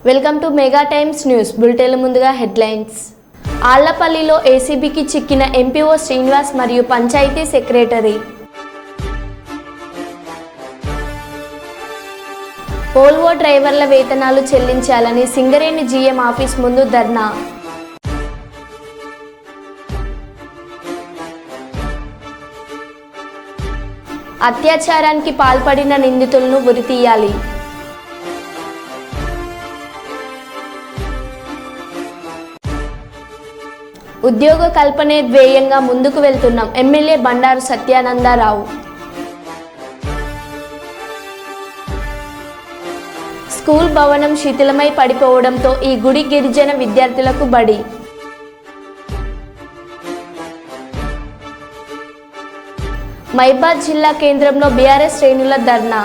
Welcome to mega times news bulletin. ముందుగా headlines. ఆళ్లపల్లిలో ఏసీబీకి చిక్కిన MPO Srinivas మరియు పంచాయతీ సెక్రటరీ. ఓల్వో డ్రైవర్ల వేతనాలు చెల్లించాలని సింగరేణి జీఎం ఆఫీస్ ముందు ధర్నా. అత్యాచారానికి పాల్పడిన నిందితులను ఉరితీయాలి. ఉద్యోగ కల్పనే ధ్యేయంగా ముందుకు వెళ్తున్నాం ఎమ్మెల్యే బండారు సత్యానందరావు. స్కూల్ భవనం శిథిలమై పడిపోవడంతో ఈ గుడి గిరిజన విద్యార్థులకు బడి. మైబాద్ జిల్లా కేంద్రంలో బీఆర్ఎస్ శ్రేణుల ధర్నా.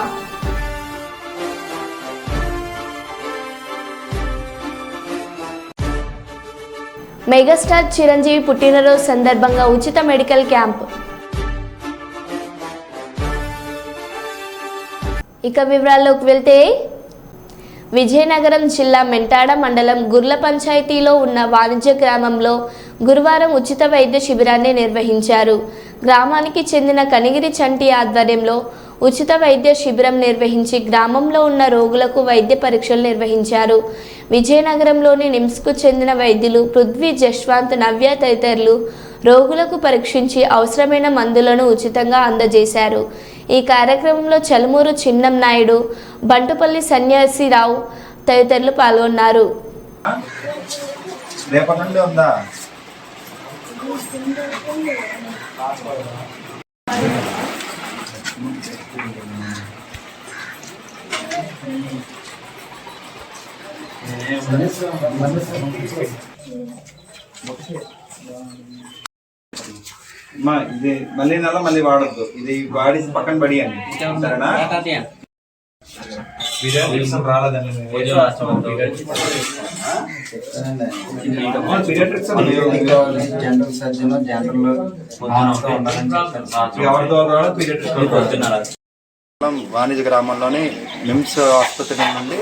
మెగాస్టార్ చిరంజీవి పుట్టినరోజు సందర్భంగా ఉచిత మెడికల్ క్యాంప్. ఇక వివరాల్లోకి వెళ్తే, విజయనగరం జిల్లా మెంటాడ మండలం గుర్ల పంచాయతీలో ఉన్న వాణిజ్య గ్రామంలో గురువారం ఉచిత వైద్య శిబిరాన్ని నిర్వహించారు. గ్రామానికి చెందిన కనిగిరి చంటి ఆధ్వర్యంలో ఉచిత వైద్య శిబిరం నిర్వహించి గ్రామంలో ఉన్న రోగులకు వైద్య పరీక్షలు నిర్వహించారు. విజయనగరంలోని నిమ్స్కు చెందిన వైద్యులు పృథ్వీ, జశ్వంత్, నవ్య తదితరులు రోగులకు పరీక్షించి అవసరమైన మందులను ఉచితంగా అందజేశారు. ఈ కార్యక్రమంలో చలుమూరు చిన్నం నాయుడు, బంటుపల్లి సన్యాసిరావు తదితరులు పాల్గొన్నారు. ఇది మళ్ళీ నెల మళ్ళీ వాడద్దు, ఇది వాడి పక్కన పడి అని సరేనా. వాణిజ్య గ్రామంలోని నిమ్స్ ఆసుపత్రి నుండి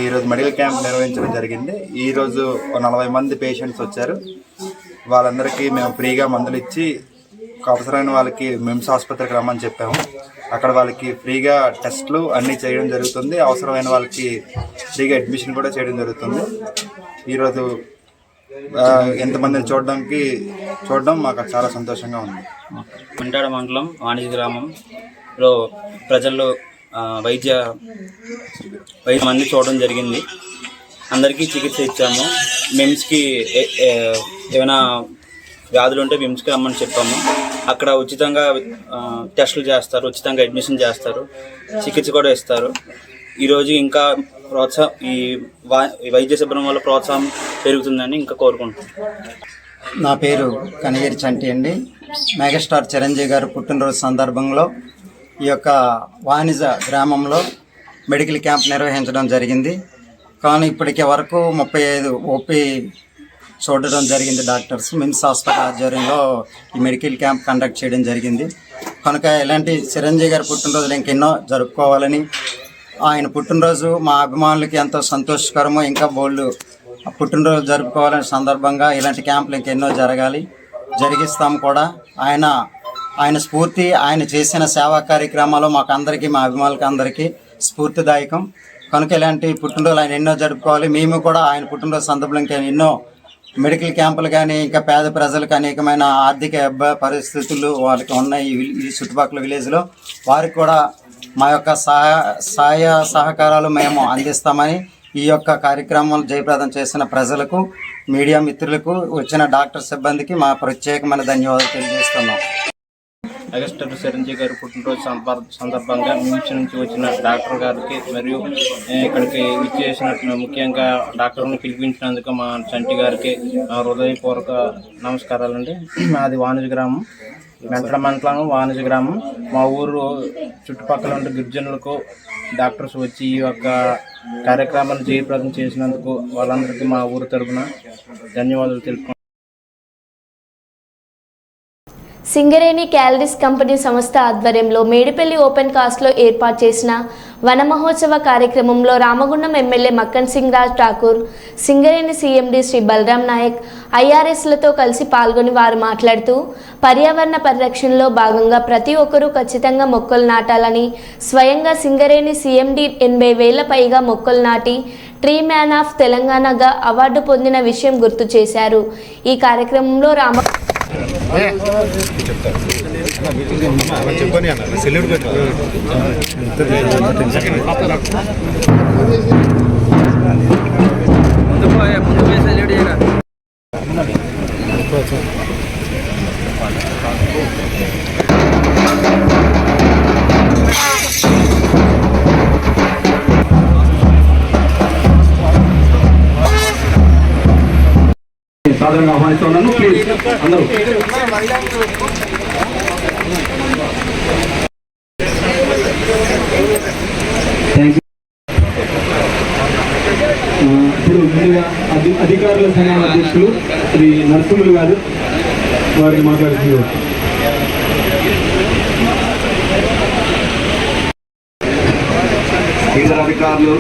ఈరోజు మెడికల్ క్యాంప్ నిర్వహించడం జరిగింది. ఈరోజు 40 మంది పేషెంట్స్ వచ్చారు. వాళ్ళందరికీ మేము ఫ్రీగా మందులు ఇచ్చి అవసరమైన వాళ్ళకి మిమ్స్ ఆసుపత్రికి రమ్మని చెప్పాము. అక్కడ వాళ్ళకి ఫ్రీగా టెస్టులు అన్నీ చేయడం జరుగుతుంది. అవసరమైన వాళ్ళకి ఫ్రీగా అడ్మిషన్ కూడా చేయడం జరుగుతుంది. ఈరోజు ఎంతమందిని చూడడం మాకు చాలా సంతోషంగా ఉంది. మెంటాడ మండలం వాణిజ్య గ్రామంలో ప్రజల్లో వైద్య మంది చూడడం జరిగింది. అందరికీ చికిత్స ఇచ్చాము. మిమ్స్కి ఏమైనా వ్యాధులు ఉంటే మిమ్స్కి రమ్మని చెప్పాము. అక్కడ ఉచితంగా టెస్టులు చేస్తారు, ఉచితంగా అడ్మిషన్ చేస్తారు, చికిత్స కూడా ఇస్తారు. ఈరోజు ఇంకా ఈ వైద్య శిబిరం వల్ల ప్రోత్సాహం పెరుగుతుందని ఇంకా కోరుకుంటున్నాను. నా పేరు కనిగిరి చంటి అండి. మెగాస్టార్ చిరంజీవి గారు పుట్టినరోజు సందర్భంలో ఈ యొక్క వాణిజ్య గ్రామంలో మెడికల్ క్యాంప్ నిర్వహించడం జరిగింది. కానీ ఇప్పటికే వరకు 35 ఓపీ చూడడం జరిగింది. డాక్టర్స్ మిమ్స్ హాస్పిటల్ ఆధ్వర్యంలో ఈ మెడికల్ క్యాంప్ కండక్ట్ చేయడం జరిగింది. కనుక ఇలాంటి చిరంజీవి గారి పుట్టినరోజులు ఇంకెన్నో జరుపుకోవాలని, ఆయన పుట్టినరోజు మా అభిమానులకి ఎంతో సంతోషకరమో, ఇంకా బోల్డ్ పుట్టినరోజు జరుపుకోవాలనే సందర్భంగా ఇలాంటి క్యాంపులు ఇంకెన్నో జరిగిస్తాము కూడా. ఆయన స్ఫూర్తి, ఆయన చేసిన సేవా కార్యక్రమాలు మాకు అందరికీ, మా అభిమానులకి అందరికీ స్ఫూర్తిదాయకం. కనుక ఇలాంటి పుట్టినరోజు ఆయన ఎన్నో జరుపుకోవాలి. మేము కూడా ఆయన పుట్టినరోజు సందర్భంలో ఇంకా ఎన్నో మెడికల్ క్యాంపులు కానీ, ఇంకా పేద ప్రజలకు అనేకమైన ఆర్థిక పరిస్థితులు వాళ్ళకి ఉన్నాయి ఈ చుట్టుపక్కల విలేజ్లో, వారికి కూడా మా యొక్క సహాయ సహకారాలు మేము అందిస్తామని ఈ యొక్క కార్యక్రమం జయప్రదం చేసిన ప్రజలకు, మీడియా మిత్రులకు, వచ్చిన డాక్టర్ సిబ్బందికి మా ప్రత్యేకమైన ధన్యవాదాలు తెలియజేస్తున్నాం. మెగాస్టార్ చిరంజీవి గారి పుట్టినరోజు సందర్భంగా మిమ్స్ నుంచి వచ్చిన డాక్టర్ గారికి మరియు ఇక్కడికి విచ్చేసిన ముఖ్యంగా డాక్టర్ని పిలిపించినందుకు మా చంటి గారికి హృదయపూర్వక నమస్కారాలండి. మాది వాణిజ్య గ్రామం, మెంటాడ మండలం వాణిజ్య గ్రామం. మా ఊరు చుట్టుపక్కల ఉండే గిరిజనులకు డాక్టర్స్ వచ్చి ఈ యొక్క కార్యక్రమాన్ని జయప్రదం చేసినందుకు వాళ్ళందరికీ మా ఊరు తరఫున ధన్యవాదాలు తెలుపుకుంటున్నాను. సింగరేణి క్యాలరీస్ కంపెనీ సంస్థ ఆధ్వర్యంలో మేడిపల్లి ఓపెన్ కాస్ట్లో ఏర్పాటు చేసిన వన మహోత్సవ కార్యక్రమంలో రామగుండం ఎమ్మెల్యే మక్కన్ సింగ్ రాజ్ ఠాకూర్, సింగరేణి సీఎండీ శ్రీ బలరాం నాయక్ ఐఆర్ఎస్లతో కలిసి పాల్గొని వారు మాట్లాడుతూ పర్యావరణ పరిరక్షణలో భాగంగా ప్రతి ఒక్కరూ ఖచ్చితంగా మొక్కలు నాటాలని స్వయంగా సింగరేణి సీఎండీ 80,000 పైగా మొక్కలు నాటి ట్రీ మ్యాన్ ఆఫ్ తెలంగాణగా అవార్డు పొందిన విషయం గుర్తు చేశారు. ఈ కార్యక్రమంలో సాధారణంగా ఆహ్వానిస్తున్నాను. ప్లీజ్ అందరూ ఇప్పుడు ముందుగా అధికారుల సంఘాల అధ్యక్షులు శ్రీ నరసింహులు గారు వారిని మాట్లాడుతున్నారు. ఇతర అధికారులు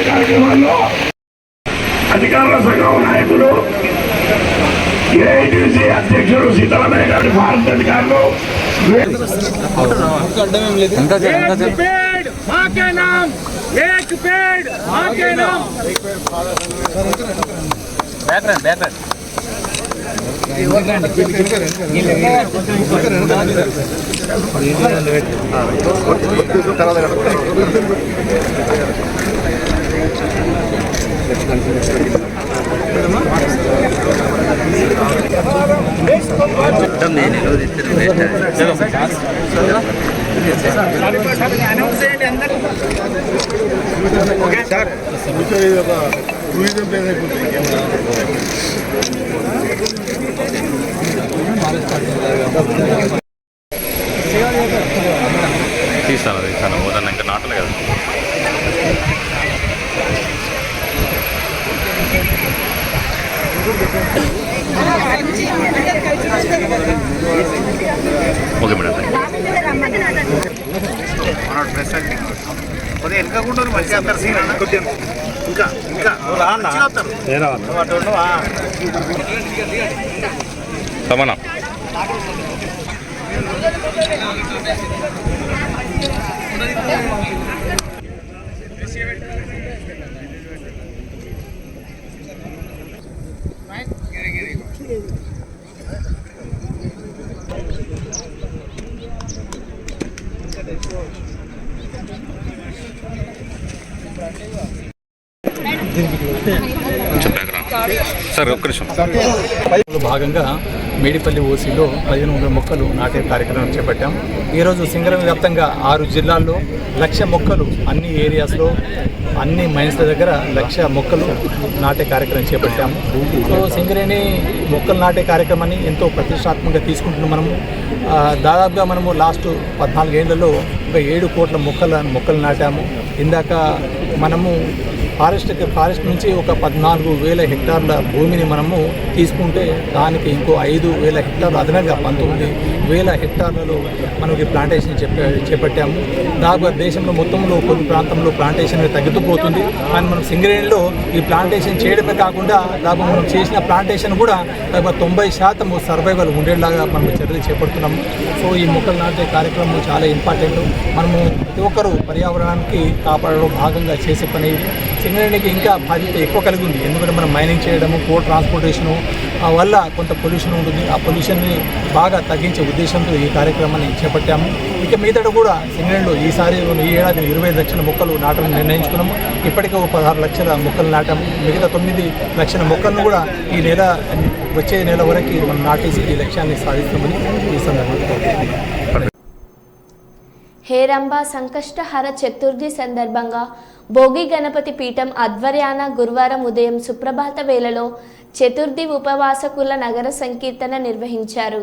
కార్యక్రమాల్లో అధికారుల సంఘం నాయకులు, ఏఐటీసీ అధ్యక్షుడు సీతారామయ్య గారి భారత అధికారులు తీస్తాను మొదన్న ఇంకా నాటలే కదా. Okay madam. సమానం సార్ ఒక్క నిమిషం. భాగంగా మేడిపల్లి ఓసీలో 1500 మొక్కలు నాటే కార్యక్రమం చేపట్టాం. ఈరోజు సింగరేణి వ్యాప్తంగా 6 జిల్లాల్లో 1,00,000 మొక్కలు అన్ని ఏరియాస్లో అన్ని మైన్స్ల దగ్గర 1,00,000 మొక్కలు నాటే కార్యక్రమం చేపట్టాము. సో సింగరేణి మొక్కలు నాటే కార్యక్రమాన్ని ఎంతో ప్రతిష్టాత్మకంగా తీసుకుంటున్నాం. మనము దాదాపుగా మనము లాస్ట్ 14 ఏళ్లలో ఒక 7 కోట్ల మొక్కలు నాటాము. ఇందాక మనము ఫారెస్ట్ నుంచి ఒక 14,000 హెక్టార్ల భూమిని మనము తీసుకుంటే దానికి ఇంకో 5,000 హెక్టార్లు అదనంగా 19,000 హెక్టార్లలో మనకి ప్లాంటేషన్ చేపట్టాము. దాదాపు దేశంలో మొత్తంలో కొన్ని ప్రాంతంలో ప్లాంటేషన్ తగ్గుతుపోతుంది. కానీ మనం సింగరేణిలో ఈ ప్లాంటేషన్ చేయడమే కాకుండా దాదాపు మనం చేసిన ప్లాంటేషన్ కూడా దాదాపు 90% సర్వైవల్ ఉండేలాగా మనం చర్యలు చేపడుతున్నాము. సో ఈ మొక్కలు నాటే కార్యక్రమం చాలా ఇంపార్టెంట్. మనము ప్రతి ఒక్కరూ పర్యావరణానికి కాపాడడం భాగంగా చేసే పని. సింగరేణికి ఇంకా బాధ్యత ఎక్కువ కలిగి ఉంది. ఎందుకంటే మనం మైనింగ్ చేయడము, కోల్ ట్రాన్స్పోర్టేషను వల్ల కొంత పొల్యూషన్ ఉంటుంది. ఆ పొల్యూషన్ని బాగా తగ్గించే ఉద్దేశంతో ఈ కార్యక్రమాన్ని చేపట్టాము. ఇక మీదట కూడా సింగరేణిలో ఈ ఏడాది 25 లక్షల మొక్కలు నాటడం నిర్ణయించుకున్నాము. ఇప్పటికే ఒక 16 లక్షల మొక్కలు నాటాము. మిగతా 9 లక్షల మొక్కలను కూడా వచ్చే నెల వరకు మనం నాటేసి ఈ లక్ష్యాన్ని సాధిస్తామని ఈ సందర్భంగా. హేరంబ సంకష్టహర చతుర్థి సందర్భంగా భోగి గణపతి పీఠం ఆధ్వర్యాన గురువారం ఉదయం సుప్రభాత వేళలో చతుర్థి ఉపవాసకుల నగర సంకీర్తన నిర్వహించారు.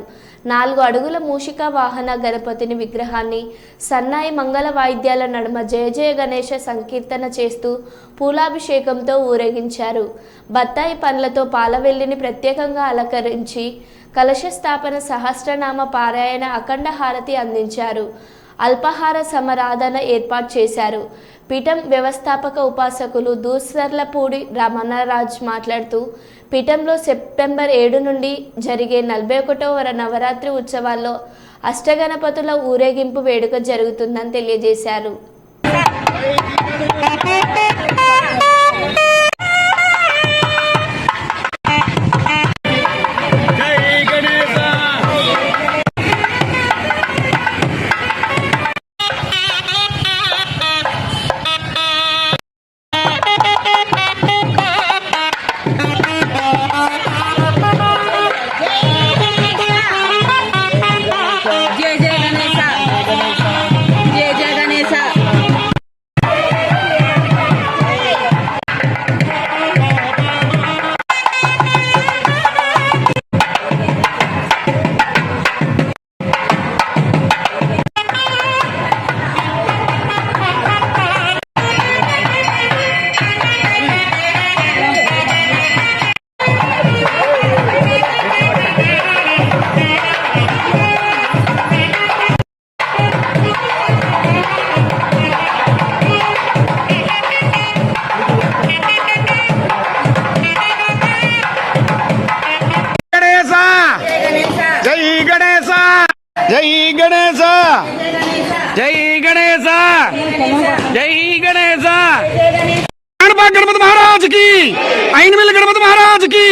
4 అడుగుల మూషిక వాహన గణపతిని విగ్రహాన్ని సన్నాయి మంగళ వాయిద్యాల నడుమ జయ జయ గణేశ సంకీర్తన చేస్తూ పూలాభిషేకంతో ఊరేగించారు. బత్తాయి పండ్లతో పాలవెల్లిని ప్రత్యేకంగా అలంకరించి కలశ స్థాపన, సహస్రనామ పారాయణ, అఖండ హారతి అందించారు. అల్పాహార సమరాధన ఏర్పాటు చేశారు. పీఠం వ్యవస్థాపక ఉపాసకులు దూసర్లపూడి రమణరాజ్ మాట్లాడుతూ పీఠంలో సెప్టెంబర్ 7 నుండి జరిగే 41వ నవరాత్రి ఉత్సవాల్లో అష్టగణపతుల ఊరేగింపు వేడుక జరుగుతుందని తెలియజేశారు. गणपति महाराज की, ऐनवेल गणपति महाराज की,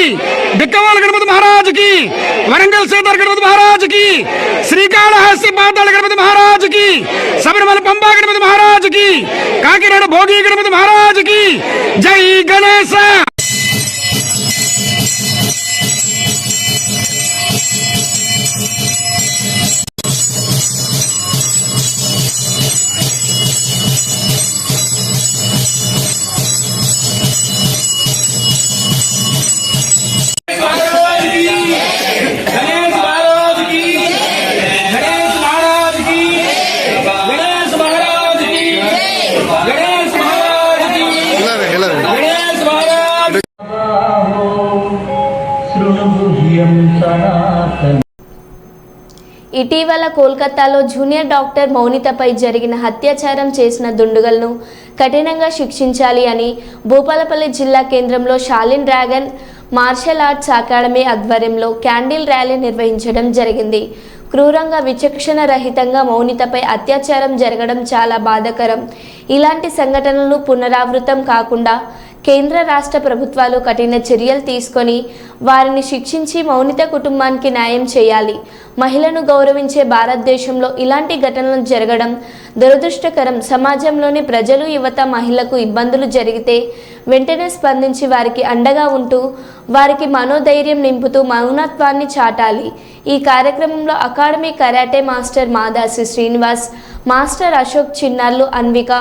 दिक्कवाल गणपति महाराज की, वरंगल सेतर गणपति महाराज की, श्रीकाళहस्తి पाताल गणपति महाराज की, सबरीमल पंबा गणपति महाराज की, काकीनाड भोगी गणपति महाराज की। जय गणेश। ఇటీవల కోల్కతాలో జూనియర్ డాక్టర్ మౌనితపై జరిగిన అత్యాచారం చేసిన దుండగులను కఠినంగా శిక్షించాలి అని భూపాలపల్లి జిల్లా కేంద్రంలో షాలిన్ డ్రాగన్ మార్షల్ ఆర్ట్స్ అకాడమీ ఆధ్వర్యంలో క్యాండిల్ ర్యాలీ నిర్వహించడం జరిగింది. క్రూరంగా విచక్షణ రహితంగా మౌనితపై అత్యాచారం జరగడం చాలా బాధాకరం. ఇలాంటి సంఘటనలు పునరావృతం కాకుండా కేంద్ర రాష్ట్ర ప్రభుత్వాలు కఠిన చర్యలు తీసుకొని వారిని శిక్షించి మౌనిత కుటుంబానికి న్యాయం చేయాలి. మహిళను గౌరవించే భారతదేశంలో ఇలాంటి ఘటనలు జరగడం దురదృష్టకరం. సమాజంలోని ప్రజలు, యువత, మహిళలకు ఇబ్బందులు జరిగితే వెంటనే స్పందించి వారికి అండగా ఉంటూ వారికి మనోధైర్యం నింపుతూ మౌనత్వాన్ని చాటాలి. ఈ కార్యక్రమంలో academy karate master Madasi Srinivas, master Ashok, చిన్నార్లు అన్విక,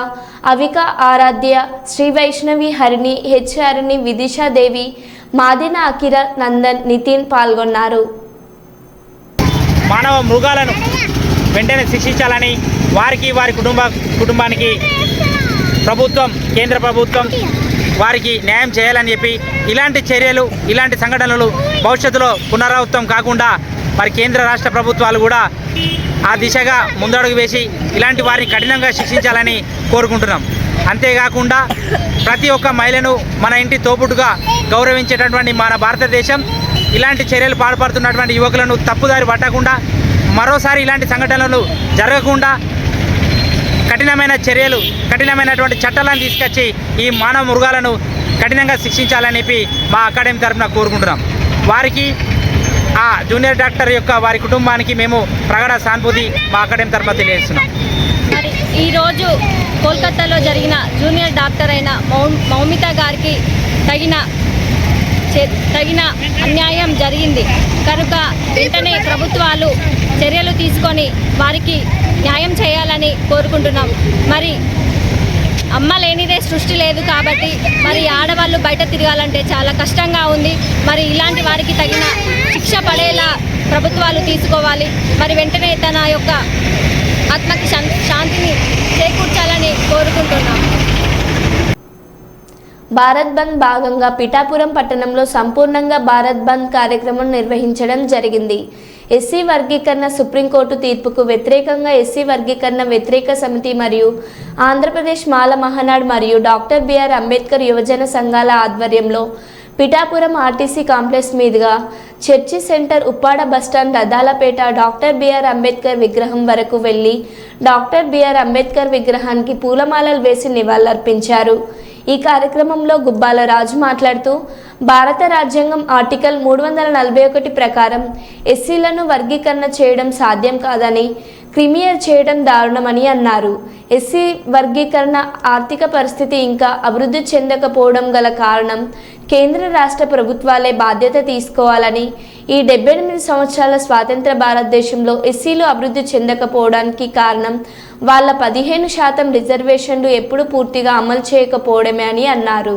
అవిక, ఆరాధ్య, శ్రీ వైష్ణవి, హరిణి, హెచ్ఆర్ని, విదిశాదేవి, మాదిన, అకిర, నందన్, నితిన్ పాల్గొన్నారు. మానవ మృగాలను వెంటనే శిక్షించాలని, వారికి వారి కుటుంబానికి ప్రభుత్వం, కేంద్ర ప్రభుత్వం వారికి న్యాయం చేయాలని చెప్పి ఇలాంటి చర్యలు, ఇలాంటి సంఘటనలు భవిష్యత్తులో పునరావృతం కాకుండా మరి కేంద్ర రాష్ట్ర ప్రభుత్వాలు కూడా ఆ దిశగా ముందడుగు వేసి ఇలాంటి వారిని కఠినంగా శిక్షించాలని కోరుకుంటున్నాం. అంతేకాకుండా ప్రతి ఒక్క మహిళను మన ఇంటి తోపుటుగా గౌరవించేటటువంటి మన భారతదేశం ఇలాంటి చర్యలు పాల్పడుతున్నటువంటి యువకులను తప్పుదారి పట్టకుండా, మరోసారి ఇలాంటి సంఘటనలు జరగకుండా కఠినమైన చర్యలు, కఠినమైనటువంటి చట్టాలను తీసుకొచ్చి ఈ మానవ మృగాలను కఠినంగా శిక్షించాలని చెప్పి మా అకాడమీ తరఫున కోరుకుంటున్నాం. వారికి, ఆ జూనియర్ డాక్టర్ యొక్క వారి కుటుంబానికి మేము ప్రగాఢ సానుభూతి మా అకాడమీ తరఫున తెలియజేస్తున్నాం. మరి ఈరోజు కోల్కతాలో జరిగిన జూనియర్ డాక్టర్ అయిన మౌమిత గారికి తగిన అన్యాయం జరిగింది కనుక వెంటనే ప్రభుత్వాలు చర్యలు తీసుకొని వారికి న్యాయం చేయాలని కోరుకుంటున్నాం. మరి అమ్మ లేనిదే సృష్టి లేదు కాబట్టి మరి ఆడవాళ్ళు బయట తిరగాలంటే చాలా కష్టంగా ఉంది. మరి ఇలాంటి వారికి తగిన శిక్ష పడేలా ప్రభుత్వాలు తీసుకోవాలి. మరి వెంటనే తన యొక్క ఆత్మకి శాంతిని చేకూర్చాలని కోరుకుంటున్నాం. భారత్ బంద్ భాగంగా పిఠాపురం పట్టణంలో సంపూర్ణంగా భారత్ బంద్ కార్యక్రమం నిర్వహించడం జరిగింది. ఎస్సీ వర్గీకరణ సుప్రీంకోర్టు తీర్పుకు వ్యతిరేకంగా ఎస్సీ వర్గీకరణ వ్యతిరేక సమితి మరియు ఆంధ్రప్రదేశ్ మాల మహానాడు మరియు డాక్టర్ బిఆర్ అంబేద్కర్ యువజన సంఘాల ఆధ్వర్యంలో పిఠాపురం ఆర్టీసీ కాంప్లెక్స్ మీదుగా church centre, Uppada bus stand, Rathalapeta doctor BR Ambedkar విగ్రహం వరకు వెళ్లి డాక్టర్ బిఆర్ అంబేద్కర్ విగ్రహానికి పూలమాలలు వేసి నివాళులర్పించారు. ఈ కార్యక్రమంలో గుబ్బాల రాజు మాట్లాడుతూ భారత రాజ్యాంగం ఆర్టికల్ 341 ప్రకారం ఎస్సీలను వర్గీకరణ చేయడం సాధ్యం కాదని, క్రిమియర్ చేయడం దారుణమని అన్నారు. ఎస్సీ వర్గీకరణ ఆర్థిక పరిస్థితి ఇంకా అభివృద్ధి చెందకపోవడం గల కారణం కేంద్ర రాష్ట్ర ప్రభుత్వాలే బాధ్యత తీసుకోవాలని, ఈ 78 సంవత్సరాల స్వాతంత్ర భారతదేశంలో ఎస్సీలు అభివృద్ధి చెందకపోవడానికి కారణం వాళ్ళ 15% రిజర్వేషన్లు ఎప్పుడు పూర్తిగా అమలు చేయకపోవడమే అని అన్నారు.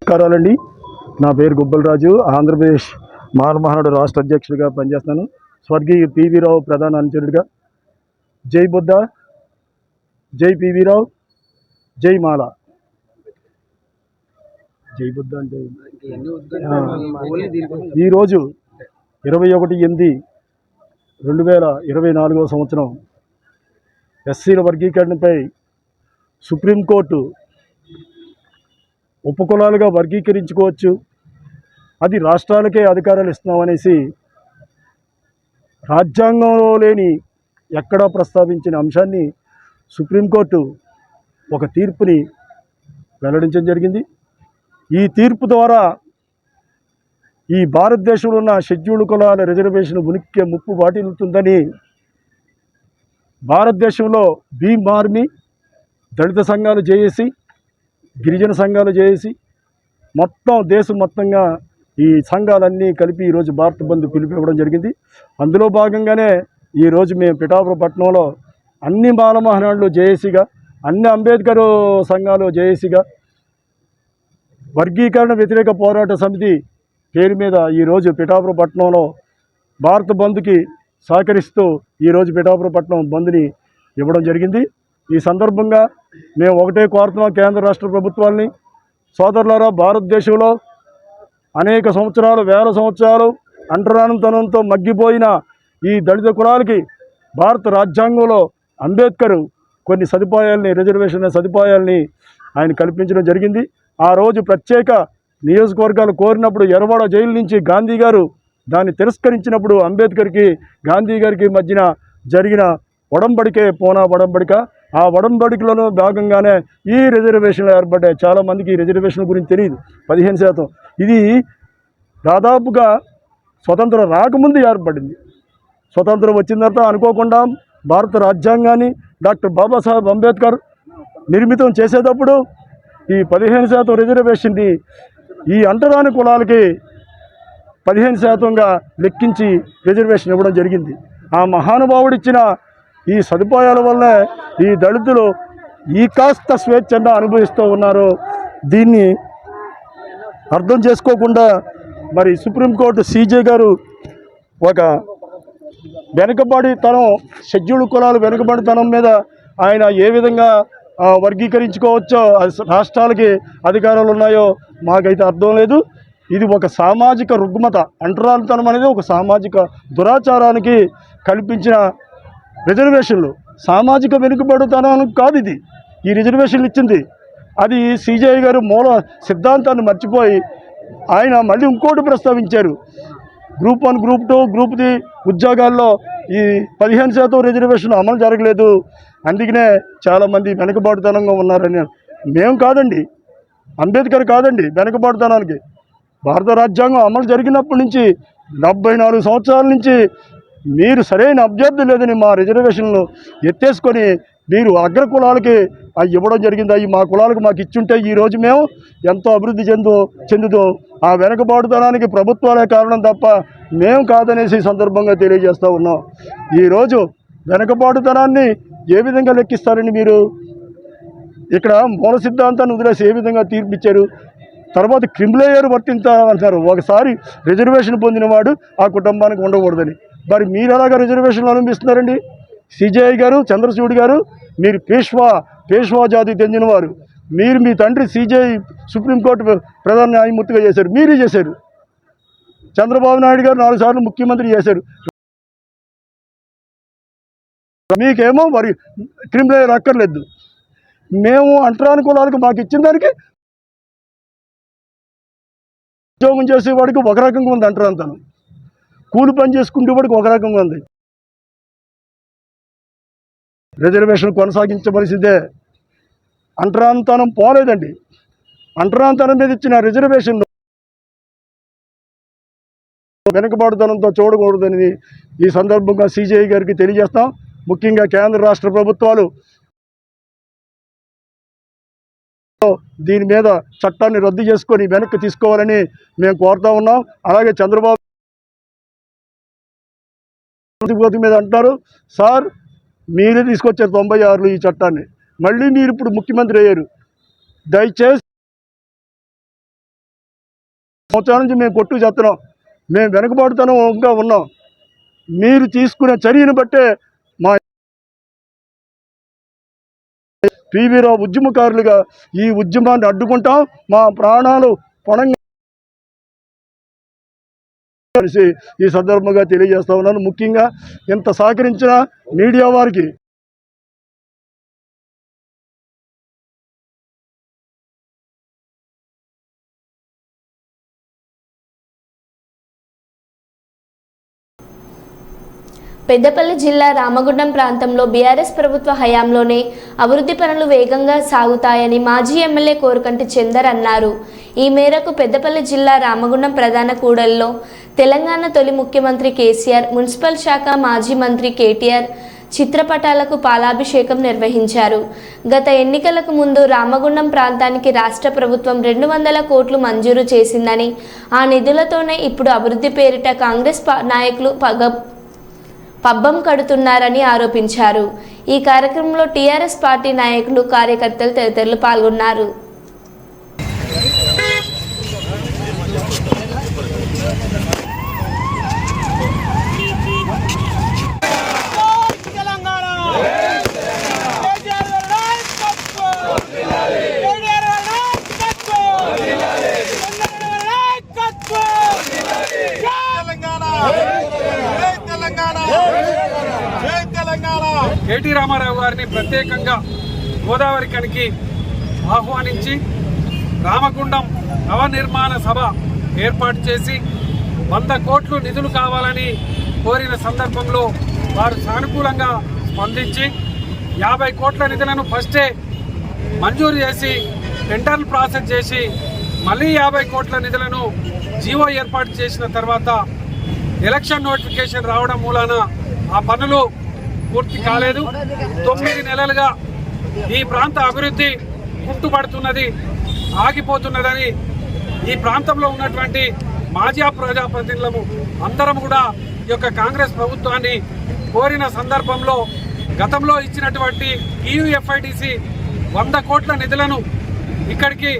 నమస్కారాలండి. నా పేరు గుబ్బలరాజు. ఆంధ్రప్రదేశ్ మాల మహానాడు రాష్ట్ర అధ్యక్షుడిగా పనిచేస్తున్నాను. స్వర్గీయ పివి రావు ప్రధాన అనుచరుడిగా. జై బుద్ధ, జై పివి రావు, జై మాల. జై బుద్ధ అంటే ఈరోజు 21/8/2024 సంవత్సరం ఎస్సీల వర్గీకరణపై సుప్రీంకోర్టు ఉపకులాలుగా వర్గీకరించుకోవచ్చు, అది రాష్ట్రాలకే అధికారాలు ఇస్తున్నామనేసి రాజ్యాంగంలో లేని ఎక్కడా ప్రస్తావించిన అంశాన్ని సుప్రీంకోర్టు ఒక తీర్పుని వెల్లడించడం జరిగింది. ఈ తీర్పు ద్వారా ఈ భారతదేశంలో ఉన్న షెడ్యూల్డ్ కులాల రిజర్వేషన్ ఉనికి ముప్పు వాటిల్లుతుందని భారతదేశంలో భీమ్ ఆర్మీ, దళిత సంఘాలు జేఏసీ, గిరిజన సంఘాలు జేఏసీ, మొత్తం దేశం మొత్తంగా ఈ సంఘాలన్నీ కలిపి ఈరోజు భారత్ బంద్ పిలిపివ్వడం జరిగింది. అందులో భాగంగానే ఈరోజు మేము పిఠాపురం పట్టణంలో అన్ని మాల మహానాడులు జేఏసీగా, అన్ని అంబేద్కర్ సంఘాలు జేఏసీగా, వర్గీకరణ వ్యతిరేక పోరాట సమితి పేరు మీద ఈరోజు పిఠాపురం పట్టణంలో భారత్ బంద్కి సహకరిస్తూ ఈరోజు పిఠాపురం పట్టణం బంద్ని ఇవ్వడం జరిగింది. ఈ సందర్భంగా మేము ఒకటే కోరుతున్నాం కేంద్ర రాష్ట్ర ప్రభుత్వాలని, సోదరులారా, భారతదేశంలో అనేక సంవత్సరాలు, వేల సంవత్సరాలు అంటరానితనంతో మగ్గిపోయిన ఈ దళిత కులాలకి భారత రాజ్యాంగంలో అంబేద్కర్ కొన్ని సదుపాయాలని, రిజర్వేషన్ సదుపాయాలని ఆయన కల్పించడం జరిగింది. ఆ రోజు ప్రత్యేక నియోజకవర్గాలు కోరినప్పుడు ఎర్రవాడ జైలు నుంచి గాంధీ గారు దాన్ని తిరస్కరించినప్పుడు అంబేద్కర్కి, గాంధీ గారికి మధ్యన జరిగిన ఒడంబడికే పూనా ఒడంబడిక. ఆ ఒడంబడికలో భాగంగానే ఈ రిజర్వేషన్లు ఏర్పడ్డాయి. చాలామందికి ఈ రిజర్వేషన్ గురించి తెలియదు. 15%. ఇది దాదాపుగా స్వతంత్రం రాకముందు ఏర్పడింది. స్వతంత్రం వచ్చిన తర్వాత అనుకోకుండా భారత రాజ్యాంగాన్ని డాక్టర్ బాబాసాహెబ్ అంబేద్కర్ నిర్మితం చేసేటప్పుడు ఈ 15% రిజర్వేషన్ని ఈ అంటరాని కులాలకి 15%గా లెక్కించి రిజర్వేషన్ ఇవ్వడం జరిగింది. ఆ మహానుభావుడిచ్చిన ఈ సదుపాయాల వల్ల ఈ దళితులు ఈ కాస్త స్వేచ్ఛను అనుభవిస్తూ ఉన్నారు. దీన్ని అర్థం చేసుకోకుండా మరి సుప్రీంకోర్టు సీజే గారు ఒక వెనుకబడితనం, షెడ్యూల్డ్ కులాలు వెనుకబడితనం మీద ఆయన ఏ విధంగా వర్గీకరించుకోవచ్చో, రాష్ట్రాలకి అధికారాలు ఉన్నాయో మాకైతే అర్థం లేదు. ఇది ఒక సామాజిక రుగ్మత. అంటరానితనం అనేది ఒక సామాజిక దురాచారానికి కల్పించిన రిజర్వేషన్లు. సామాజిక వెనుకబడితనానికి కాదు ఇది. ఈ రిజర్వేషన్లు ఇచ్చింది అది సిజేఐ గారు మూల సిద్ధాంతాన్ని మర్చిపోయి ఆయన మళ్ళీ ఇంకోటి ప్రస్తావించారు. గ్రూప్ 1, గ్రూప్ 2, గ్రూప్ 3 ఉద్యోగాల్లో ఈ 15% రిజర్వేషన్ అమలు జరగలేదు, అందుకనే చాలామంది వెనుకబాటుతనంగా ఉన్నారని. మేము కాదండి, అంబేద్కర్ కాదండి వెనుకబాటుతనానికి. భారత రాజ్యాంగం అమలు జరిగినప్పటి నుంచి 74 సంవత్సరాల నుంచి మీరు సరైన అభ్యర్థి లేదని మా రిజర్వేషన్లు ఎత్తేసుకొని మీరు అగ్ర కులాలకి అవి ఇవ్వడం జరిగింది. అవి మా కులాలకు మాకు ఇచ్చుంటే ఈరోజు మేము ఎంతో అభివృద్ధి చెందుతూ ఆ వెనుకబాటుతనానికి ప్రభుత్వాలే కారణం తప్ప మేము కాదనేసి సందర్భంగా తెలియజేస్తూ ఉన్నాం. ఈరోజు వెనుకబాటుతనాన్ని ఏ విధంగా లెక్కిస్తారండి మీరు? ఇక్కడ మూల సిద్ధాంతాన్ని వదిలేసి ఏ విధంగా తీర్పిచ్చారు? తర్వాత క్రిమిలేయర్ వర్తించాలంటారు. ఒకసారి రిజర్వేషన్ పొందినవాడు ఆ కుటుంబానికి ఉండకూడదని. మరి మీరు ఎలాగా రిజర్వేషన్లు అనుభవిస్తున్నారండి? సిజేఐ గారు, చంద్రచూడ్ గారు, మీరు పేష్వా జాతికి చెందినవారు. మీరు మీ తండ్రి సిజేఐ సుప్రీంకోర్టు ప్రధాన న్యాయమూర్తిగా చేశారు, మీరే చేశారు. చంద్రబాబు నాయుడు గారు 4 సార్లు ముఖ్యమంత్రి చేశారు. మీకేమో మరి క్రిమిలేయర్ అక్కర్లేదు. మేము అంటరాని కులాలకు మాకు ఇచ్చిన దానికి ఉద్యోగం చేసేవాడికి ఒక రకంగా ఉంది అంటరాంతనం, కూలి పని చేసుకునేవాడికి ఒక రకంగా ఉంది. రిజర్వేషన్ కొనసాగించవలసిందే. అంటరాంతనం పోలేదండి. అంటరాంతనం మీద ఇచ్చిన రిజర్వేషన్ వెనుకబాటుతనంతో చూడకూడదని ఈ సందర్భంగా సిజేఐ గారికి తెలియజేస్తాం. ముఖ్యంగా కేంద్ర రాష్ట్ర ప్రభుత్వాలు దీని మీద చట్టాన్ని రద్దు చేసుకొని వెనక్కి తీసుకోవాలని మేము కోరుతా ఉన్నాం. అలాగే చంద్రబాబు మీద అంటారు, సార్ మీరే తీసుకొచ్చారు 96లో ఈ చట్టాన్ని, మళ్ళీ మీరు ఇప్పుడు ముఖ్యమంత్రి అయ్యారు, దయచేసి సంవత్సరాల నుంచి మేము కొట్టు చేస్తున్నాం, మేము వెనుకబాటుతనంగా ఉన్నాం, మీరు తీసుకునే చర్యను బట్టే మా పివి రావు ఉద్యమకారులుగా ఈ ఉద్యమాన్ని అడ్డుకుంటాం, మా ప్రాణాలు పణంగా ఈ సందర్భంగా తెలియజేస్తా ఉన్నాను. ముఖ్యంగా ఇంత సహకరించిన మీడియా వారికి పెద్దపల్లి జిల్లా రామగుండం ప్రాంతంలో బీఆర్ఎస్ ప్రభుత్వ హయాంలోనే అభివృద్ధి పనులు వేగంగా సాగుతాయని మాజీ ఎమ్మెల్యే కోరుకంటి చందర్ అన్నారు. ఈ మేరకు పెద్దపల్లి జిల్లా రామగుండం ప్రధాన కూడలిలో తెలంగాణ తొలి ముఖ్యమంత్రి కేసీఆర్, మున్సిపల్ శాఖ మాజీ మంత్రి కేటీఆర్ చిత్రపటాలకు పాలాభిషేకం నిర్వహించారు. గత ఎన్నికలకు ముందు రామగుండం ప్రాంతానికి రాష్ట్ర ప్రభుత్వం 200 కోట్లు మంజూరు చేసిందని, ఆ నిధులతోనే ఇప్పుడు అభివృద్ధి పేరిట కాంగ్రెస్ నాయకులు పబ్బం కడుతున్నారని ఆరోపించారు. ఈ కార్యక్రమంలో టీఆర్ఎస్ పార్టీ నాయకులు, కార్యకర్తలు తదితరులు పాల్గొన్నారు. కేటీ రామారావు గారిని ప్రత్యేకంగా గోదావరి కనికి ఆహ్వానించి రామగుండం నవనిర్మాణ సభ ఏర్పాటు చేసి 100 కోట్లు నిధులు కావాలని కోరిన సందర్భంలో వారు సానుకూలంగా స్పందించి 50 కోట్ల నిధులను ఫస్టే మంజూరు చేసి టెండర్లు ప్రాసెస్ చేసి మళ్ళీ 50 కోట్ల నిధులను జీవో ఏర్పాటు చేసిన తర్వాత ఎలక్షన్ నోటిఫికేషన్ రావడం మూలాన ఆ పనులు పూర్తి కాలేదు. 9 నెలలుగా ఈ ప్రాంత అభివృద్ధి కుంటుపడుతున్నది, ఆగిపోతున్నదని ఈ ప్రాంతంలో ఉన్నటువంటి మాజీ ప్రజాప్రతినిధులము అందరం కూడా ఈ యొక్క కాంగ్రెస్ ప్రభుత్వాన్ని కోరిన సందర్భంలో గతంలో ఇచ్చినటువంటి టీయూఎఫ్ఐడిసి 100 కోట్ల నిధులను ఇక్కడికి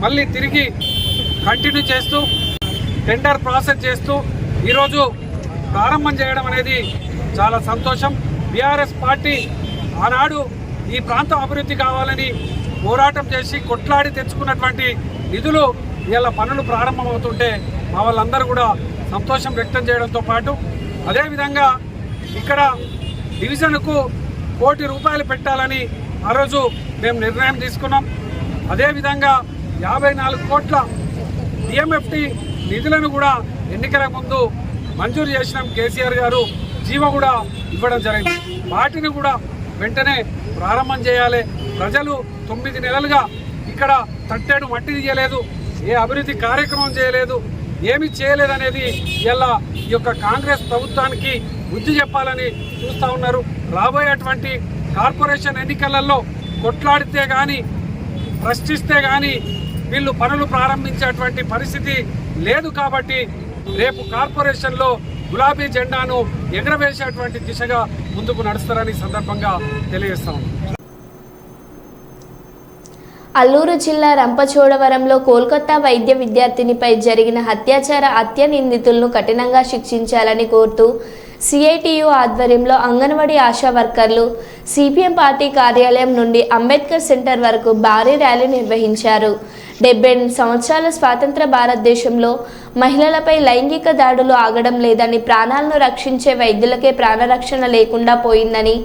మళ్ళీ తిరిగి కంటిన్యూ చేస్తూ టెండర్ ప్రాసెస్ చేస్తూ ఈరోజు ప్రారంభం చేయడం అనేది చాలా సంతోషం. బీఆర్ఎస్ పార్టీ ఆనాడు ఈ ప్రాంతం అభివృద్ధి కావాలని పోరాటం చేసి కొట్లాడి తెచ్చుకున్నటువంటి నిధులు ఇలా పనులు ప్రారంభమవుతుంటే మా వాళ్ళందరూ కూడా సంతోషం వ్యక్తం చేయడంతో పాటు అదేవిధంగా ఇక్కడ డివిజన్కు ₹1 కోటి పెట్టాలని ఆ రోజు మేము నిర్ణయం తీసుకున్నాం. అదేవిధంగా 54 కోట్ల డిఎంఎఫ్టి నిధులను కూడా ఎన్నికల ముందు మంజూరు చేసిన కేసీఆర్ గారు జీవో కూడా ఇవ్వడం జరిగింది. వాటిని కూడా వెంటనే ప్రారంభం చేయాలి. ప్రజలు 9 నెలలుగా ఇక్కడ తట్టేడు మట్టి తీయలేదు, ఏ అభివృద్ధి కార్యక్రమం చేయలేదు, ఏమి చేయలేదనేది ఇలా ఈ యొక్క కాంగ్రెస్ ప్రభుత్వానికి బుద్ధి చెప్పాలని చూస్తూ ఉన్నారు. రాబోయేటువంటి కార్పొరేషన్ ఎన్నికలలో కొట్లాడితే కానీ ప్రశ్నిస్తే కానీ వీళ్ళు పనులు ప్రారంభించేటువంటి పరిస్థితి లేదు. కాబట్టి రేపు కార్పొరేషన్లో గులాబీ జెండాను ఎగరవేసేటువంటి దిశగా ముందుకు నడుస్తారని సందర్భంగా తెలియజేస్తాం. అల్లూరు జిల్లా రంపచోడవరంలో కోల్కతా వైద్య విద్యార్థినిపై జరిగిన హత్య నిందితులను కఠినంగా శిక్షించాలని కోరుతూ సిఐటియు ఆధ్వర్యంలో అంగన్వాడీ ఆశా వర్కర్లు సిపిఎం పార్టీ కార్యాలయం నుండి అంబేద్కర్ సెంటర్ వరకు భారీ ర్యాలీ నిర్వహించారు. 78 సంవత్సరాల స్వాతంత్ర భారతదేశంలో మహిళలపై లైంగిక దాడులు ఆగడం లేదని, ప్రాణాలను రక్షించే వైద్యులకే ప్రాణరక్షణ లేకుండా పోయిందని,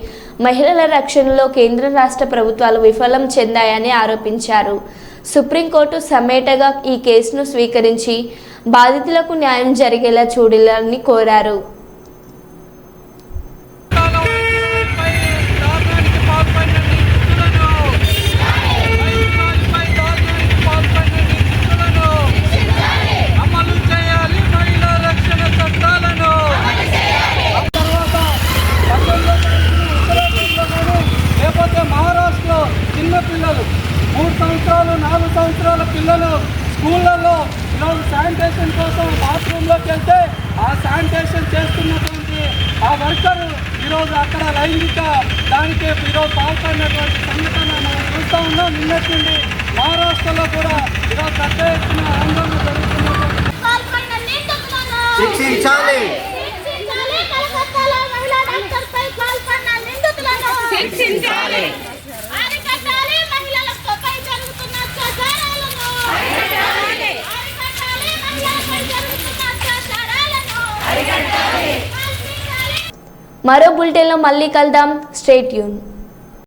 మహిళల రక్షణలో కేంద్ర రాష్ట్ర ప్రభుత్వాలు విఫలం చెందాయని ఆరోపించారు. సుప్రీంకోర్టు సమ్మేటగా ఈ కేసును స్వీకరించి బాధితులకు న్యాయం జరిగేలా చూడాలని కోరారు. మహారాష్ట్రలో చిన్న పిల్లలు 3 సంవత్సరాలు 4 సంవత్సరాల పిల్లలు స్కూళ్ళల్లో ఈరోజు శానిటేషన్ కోసం బాత్రూంలోకి వెళ్తే ఆ శానిటేషన్ చేస్తున్నటువంటి ఆ వర్కరు ఈరోజు అక్కడ లైంగిక దానికి ఈరోజు పాల్పడినటువంటి సంఘటన మనం చూస్తూ ఉన్నాం. నిన్నటి నుండి మహారాష్ట్రలో కూడా ఈరోజు పెద్ద ఎత్తున ఆందోళన జరుగుతున్నటువంటి మరో బులెటిన్లో మళ్ళీ కలుద్దాం. Stay tune.